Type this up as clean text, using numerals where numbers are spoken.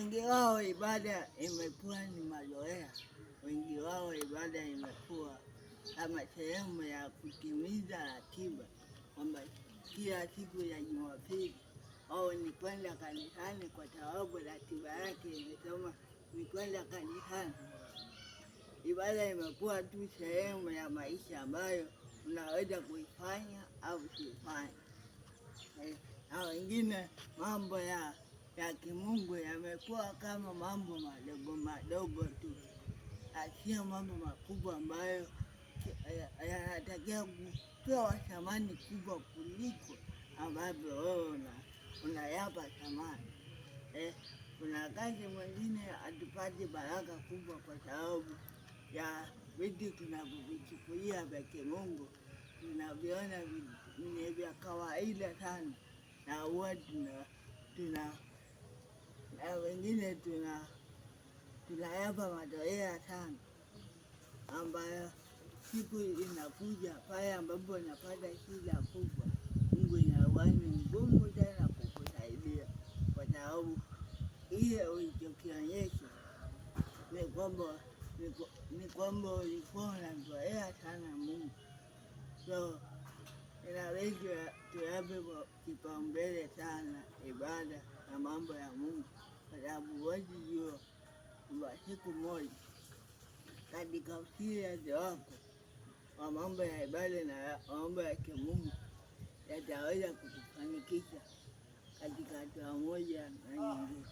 wengi wao ibada imekuwa ni mazoea. Wengi wao ibada imekuwa kama sehemu ya kutimiza ratiba, kwamba kila siku ya Jumapili au ni kwenda kanisani kwa sababu ratiba yake imesema ni kwenda kanisani. Ibada imekuwa tu sehemu ya maisha ambayo unaweza kuifanya au usifanye. Na wengine mambo ya kimungu yamekuwa kama mambo madogo madogo tu, sio mambo makubwa ambayo yanatakiwa kupewa thamani kubwa kuliko ambavyo wewe unayapa thamani. Kuna wakati mwingine hatupati baraka kubwa kwa sababu ya vitu tunavyovichukulia vya kimungu, tunaviona ni vya kawaida sana, na huwa na wengine tunayapa mazoea sana, ambayo siku inakuja pale ambapo unapata shida kubwa, Mungu inakuwa ni ngumu sana kukusaidia, kwa sababu ile ulichokionyesha ni kwamba ulikuwa unazoea sana Mungu. So inabidi tuyape kipaumbele sana ibada na mambo ya Mungu, kwa sababu huwezi jua kwamba siku moja katika usiriasi wako wa mambo ya ibada na mambo ya kimungu yataweza kukufanikisha katika hatua moja na nyingine.